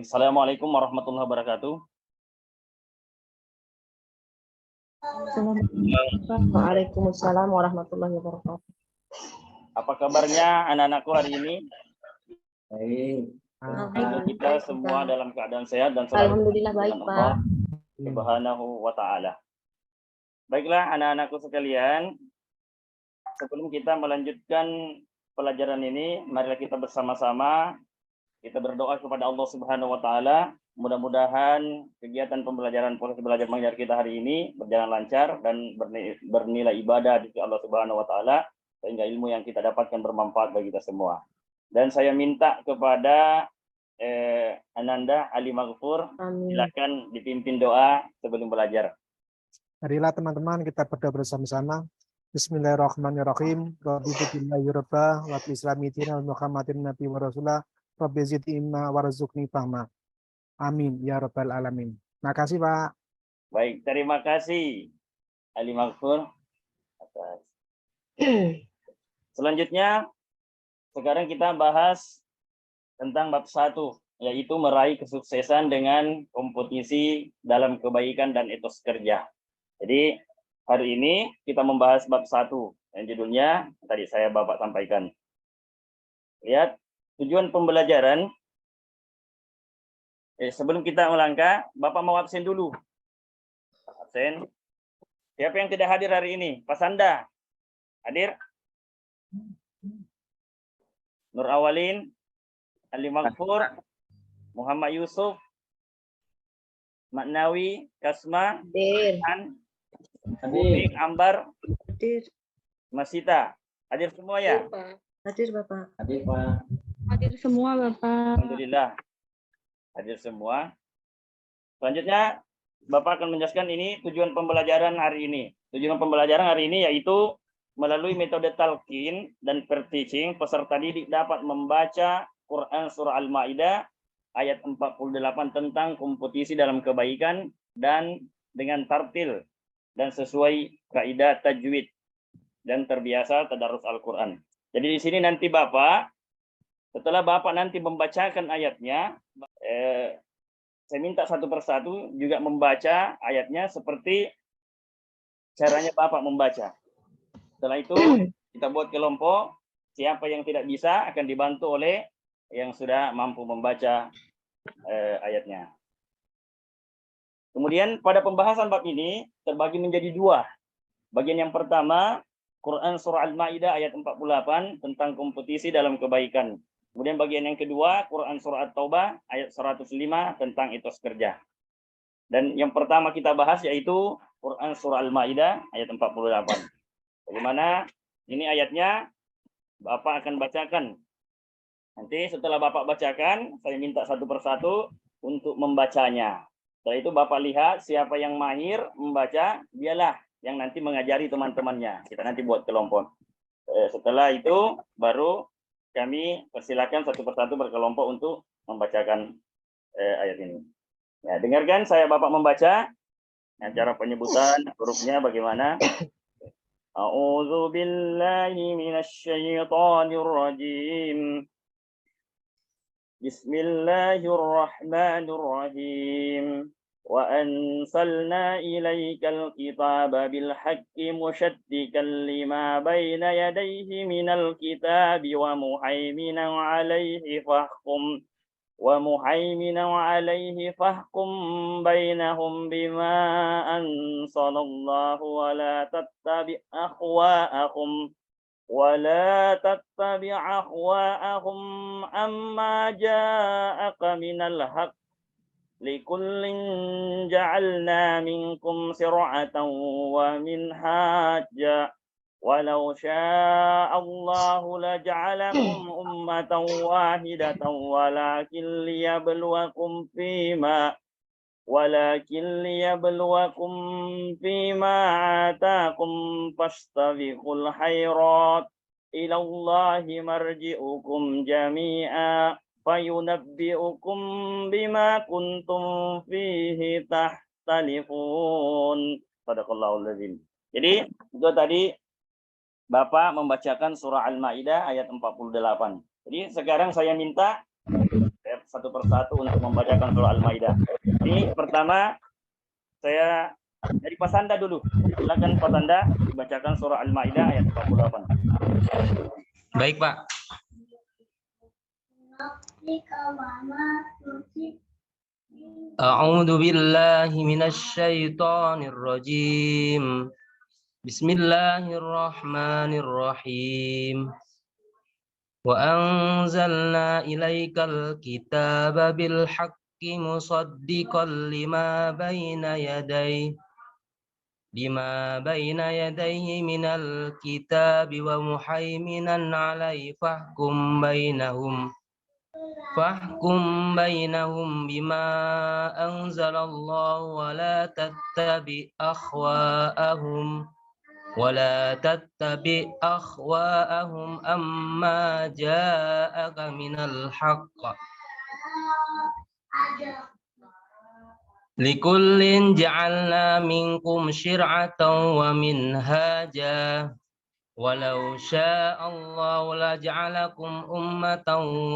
Assalamualaikum warahmatullahi wabarakatuh. Waalaikumsalam warahmatullahi wabarakatuh. Apa kabarnya anak-anakku hari ini? Baik. Kita semua dalam keadaan sehat dan selalu Alhamdulillah baik, Pak. Subhanahu wa ta'ala. Baiklah anak-anakku sekalian, sebelum kita melanjutkan pelajaran ini, marilah kita bersama-sama kita berdoa kepada Allah Subhanahu wa ta'ala. Mudah-mudahan kegiatan pembelajaran proses belajar mengajar kita hari ini berjalan lancar dan bernilai ibadah di Allah Subhanahu wa ta'ala, sehingga ilmu yang kita dapatkan bermanfaat bagi kita semua. Dan saya minta kepada Ananda Ali Maghfur, silakan dipimpin doa sebelum belajar. Marilah teman-teman kita berdoa bersama-sama. Bismillahirrahmanirrahim. Rabbi billahi rabba wa bil islami dina wa Muhammadin nabi wa rasulah. Rabbi zidni ilma warzuqni fahma. Amin ya rabbal alamin. Makasih, Pak. Baik, terima kasih Ali Maghfur. Selanjutnya, sekarang kita bahas tentang bab 1, yaitu meraih kesuksesan dengan kompetisi dalam kebaikan dan etos kerja. Jadi, hari ini kita membahas bab 1, yang judulnya tadi saya Bapak sampaikan. Lihat, tujuan pembelajaran. Sebelum kita melangkah, Bapak mau absen dulu. Absen. Siapa yang tidak hadir hari ini? Pak Sanda. Hadir? Nur Awalin, Ali Maghfur, Muhammad Yusuf, Maknawi, Kasma, Hadir, Ambar, Hadir. Masita. Hadir semua ya? Hadir, Bapak. Hadir, Pak. Hadir semua, Bapak. Alhamdulillah. Hadir semua. Selanjutnya, Bapak akan menjelaskan ini tujuan pembelajaran hari ini. Tujuan pembelajaran hari ini yaitu melalui metode talqin dan per-teaching, peserta didik dapat membaca Quran Surah Al-Ma'idah ayat 48 tentang kompetisi dalam kebaikan dan dengan tartil dan sesuai kaidah tajwid dan terbiasa tadarus Al-Quran. Jadi di sini nanti Bapak, setelah Bapak nanti membacakan ayatnya, saya minta satu persatu juga membaca ayatnya seperti caranya Bapak membaca. Setelah itu kita buat kelompok, siapa yang tidak bisa akan dibantu oleh yang sudah mampu membaca ayatnya. Kemudian pada pembahasan bab ini terbagi menjadi 2. Bagian yang pertama, Quran Surah Al-Ma'idah ayat 48 tentang kompetisi dalam kebaikan. Kemudian bagian yang kedua, Quran Surah At-Taubah ayat 105 tentang etos kerja. Dan yang pertama kita bahas yaitu Quran Surah Al-Ma'idah ayat 48. Bagaimana? Ini ayatnya Bapak akan bacakan. Nanti setelah Bapak bacakan, saya minta satu persatu untuk membacanya. Setelah itu Bapak lihat siapa yang mahir membaca, dialah yang nanti mengajari teman-temannya. Kita nanti buat kelompok. Setelah itu baru kami persilakan satu persatu berkelompok untuk membacakan ayat ini. Ya, dengarkan saya Bapak membaca. Nah, cara penyebutan hurufnya bagaimana? A'udzu billahi minasy syaithanir rajim. Bismillahirrahmanirrahim. Wa anzalna ilaikal kitaba bil haqqi musaddiqan lima baina yadayhi minal kitabi wa muhaiminan 'alaihi fahkum bainahum bima anzalallahu wa la tattabi' ahwa'ahum amma ja'aka minal haqq likullin ja'alna minkum sir'atan wa minhaja walau syaa Allahu laja'alakum ummatan wahidatan walakin liyabluwakum fima ataakum fastabiqul khairat ila Allahi marji'ukum jami'a fayunabbi'ukum bima kuntum fihi tahtalifun. Shadaqallahul azim. Jadi itu tadi Bapak membacakan surah Al-Ma'idah ayat 48. Jadi sekarang saya minta satu persatu untuk membacakan surah Al-Maidah. Ini pertama saya dari Pasanda dulu. Silakan Pasanda bacakan surah Al-Maidah ayat 48. Baik, Pak. A'udzu billahi minasy syaithanir rajim. Bismillahirrahmanirrahim. Wa anzalna ilaikal kitaba bil haqqi musaddiqan lima baina yadayhi minal kitabi wa muhaiminan alaihi fahkum bainahum bima anzalallahu wa la tattabi akhwa'ahum amma ja'aka minal haqq. Likullin ja'alna minkum syir'atan wa minhaja. Walau sya'allahu laja'alakum ummatan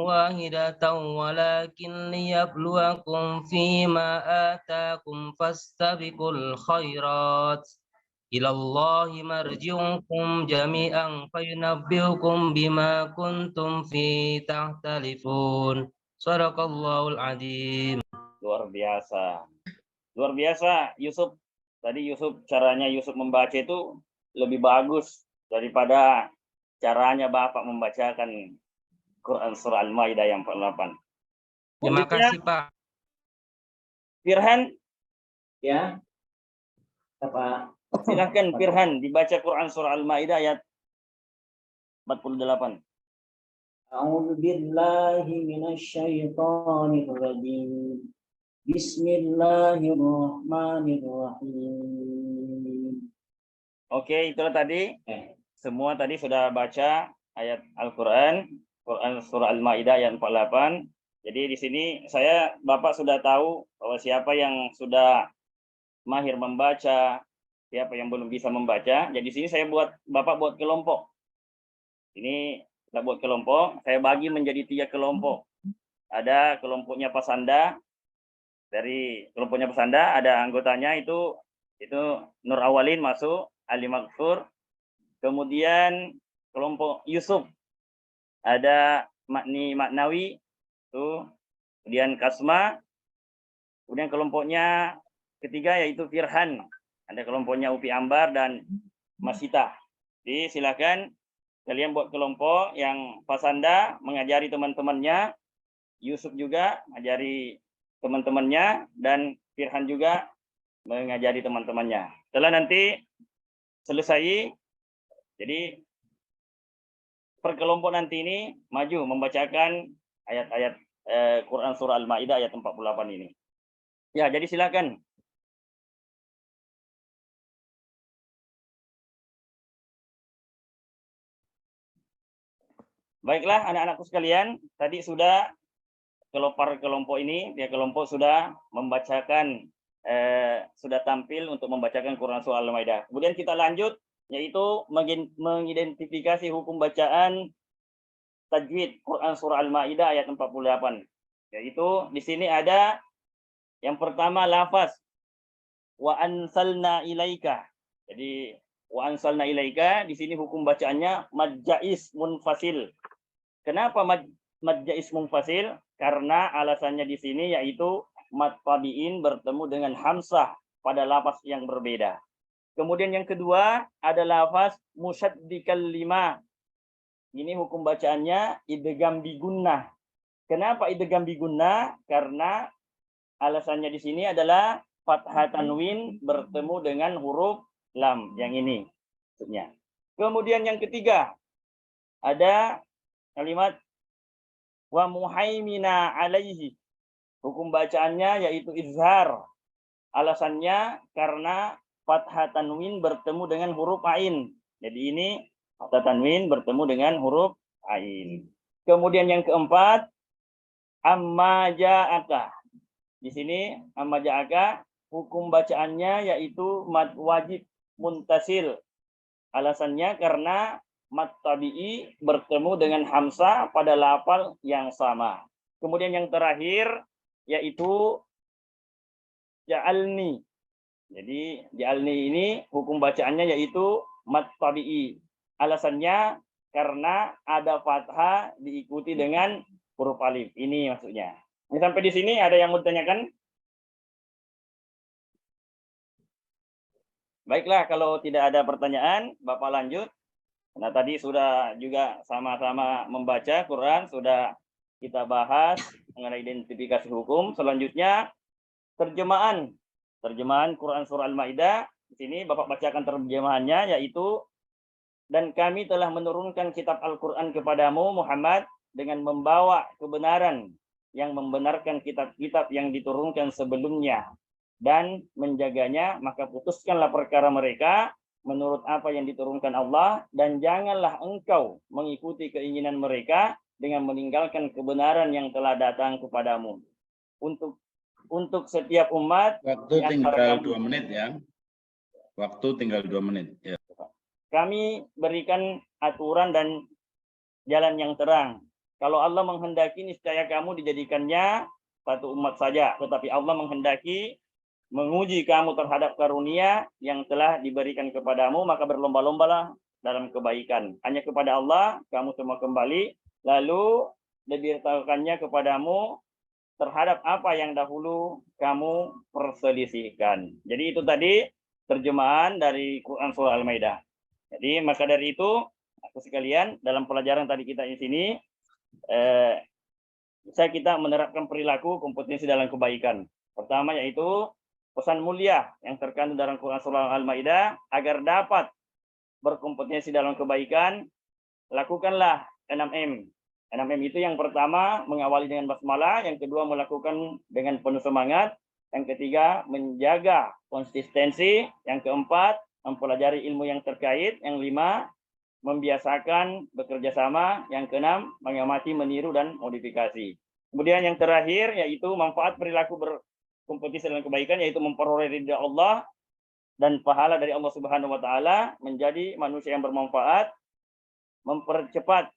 wahidatan walakin liyabluwakum fima atakum fastabiqul khairat. Ilallahi marji'ukum jami'an fayunabbi'ukum bima kuntum fi tahtalifun. Shadaqallahul adzim. Luar biasa. Luar biasa, Yusuf. Tadi caranya Yusuf membaca itu lebih bagus daripada caranya Bapak membacakan Quran surah Al-Maidah yang 48. Terima kasih, Pak. Firhan, Ya, Pak. silakan Firhan dibaca Quran surah Al-Maidah ayat 48. A'udzu billahi minasyaitonir rajim. Bismillahirrahmanirrahim. Oke, itulah tadi. Semua tadi sudah baca ayat Al-Quran, Quran surah Al-Maidah ayat 48. Jadi di sini Bapak sudah tahu bahwa siapa yang sudah mahir membaca, siapa yang belum bisa membaca. Jadi di sini Bapak buat kelompok. Ini kita buat kelompok, saya bagi menjadi 3 kelompok. Ada kelompoknya Pasanda. Dari kelompoknya Pasanda ada anggotanya itu Nur Awalin masuk, Ali Maghfur. Kemudian kelompok Yusuf ada Maknawi itu, kemudian Kasma. Kemudian kelompoknya ketiga yaitu Firhan. Ada kelompoknya Upi Ambar dan Masita. Jadi silakan kalian buat kelompok yang Pasanda mengajari teman-temannya, Yusuf juga mengajari teman-temannya, dan Firhan juga mengajari teman-temannya. Setelah nanti selesai, jadi per kelompok nanti ini maju membacakan ayat-ayat Quran surah Al-Maidah ayat 48 ini. Ya, jadi silakan. Baiklah anak-anakku sekalian, tadi sudah kelompok ini, pihak kelompok sudah membacakan, sudah tampil untuk membacakan Quran surah Al-Maidah. Kemudian kita lanjut, yaitu mengidentifikasi hukum bacaan tajwid Quran surah Al-Maidah ayat 48. Yaitu di sini ada yang pertama lafaz wa ansalna ilaika. Jadi wa ansalna ilaika di sini hukum bacaannya mad jaiz munfasil. Kenapa mad jaiz munfasil? Karena alasannya di sini yaitu mad tabi'in bertemu dengan hamzah pada lafaz yang berbeda. Kemudian yang kedua ada lafaz musaddikal lima. Ini hukum bacaannya idgham bi gunnah. Kenapa idgham bi gunnah? Karena alasannya di sini adalah fathah tanwin bertemu dengan huruf lam yang ini maksudnya. Kemudian yang ketiga ada kalimat wa muhaimina alaihi. Hukum bacaannya yaitu izhar. Alasannya karena fathah tanwin bertemu dengan huruf ain. Jadi ini fathah tanwin bertemu dengan huruf ain. Kemudian yang keempat amma ja'aka. Di sini amma ja'aka hukum bacaannya yaitu mad wajib muntasil. Alasannya karena mat tabi'i bertemu dengan hamzah pada lafal yang sama. Kemudian yang terakhir yaitu ja'alni. Jadi ja'alni ini hukum bacaannya yaitu mat tabi'i. Alasannya karena ada fathah diikuti dengan huruf alif. Ini maksudnya. Sampai di sini ada yang mau ditanyakan? Baiklah, kalau tidak ada pertanyaan, Bapak lanjut. Nah, tadi sudah juga sama-sama membaca Quran, sudah kita bahas mengenai identifikasi hukum. Selanjutnya, terjemahan Quran surah Al-Maidah. Di sini Bapak bacakan terjemahannya, yaitu, dan kami telah menurunkan kitab Al-Quran kepadamu, Muhammad, dengan membawa kebenaran yang membenarkan kitab-kitab yang diturunkan sebelumnya dan menjaganya, maka putuskanlah perkara mereka menurut apa yang diturunkan Allah, dan janganlah engkau mengikuti keinginan mereka dengan meninggalkan kebenaran yang telah datang kepadamu. Untuk setiap umat, Waktu tinggal 2 menit ya. Waktu tinggal 2 menit. Ya. Kami berikan aturan dan jalan yang terang. Kalau Allah menghendaki, niscaya kamu dijadikannya satu umat saja. Tetapi Allah menghendaki menguji kamu terhadap karunia yang telah diberikan kepadamu, maka berlomba-lombalah dalam kebaikan. Hanya kepada Allah kamu semua kembali, lalu diberitahukannya kepadamu terhadap apa yang dahulu kamu perselisihkan. Jadi itu tadi terjemahan dari Quran surah Al-Maidah. Jadi maka dari itu, aku sekalian, dalam pelajaran tadi kita di sini, kita menerapkan perilaku kompetensi dalam kebaikan. Pertama yaitu pesan mulia yang terkandung dalam Quran surah Al-Maidah, agar dapat berkompetensi dalam kebaikan, lakukanlah 6M. 6M itu yang pertama mengawali dengan basmalah, yang kedua melakukan dengan penuh semangat, yang ketiga menjaga konsistensi, yang keempat mempelajari ilmu yang terkait, yang lima membiasakan bekerja sama, yang keenam mengamati, meniru dan modifikasi. Kemudian yang terakhir yaitu manfaat perilaku berkompetisi dalam kebaikan, yaitu memperoleh ridha Allah dan pahala dari Allah Subhanahu wa taala, menjadi manusia yang bermanfaat, mempercepat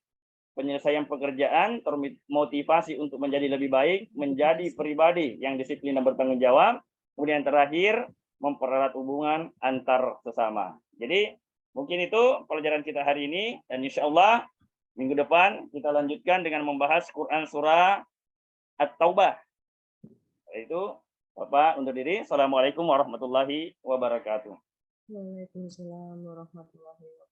penyelesaian pekerjaan, termotivasi untuk menjadi lebih baik, menjadi pribadi yang disiplin dan bertanggung jawab. Kemudian terakhir mempererat hubungan antar sesama. Jadi mungkin itu pelajaran kita hari ini, dan insya Allah minggu depan kita lanjutkan dengan membahas Quran surah At-Taubah. Itu Bapak undur diri. Assalamualaikum warahmatullahi wabarakatuh. Waalaikumsalam warahmatullahi wabarakatuh.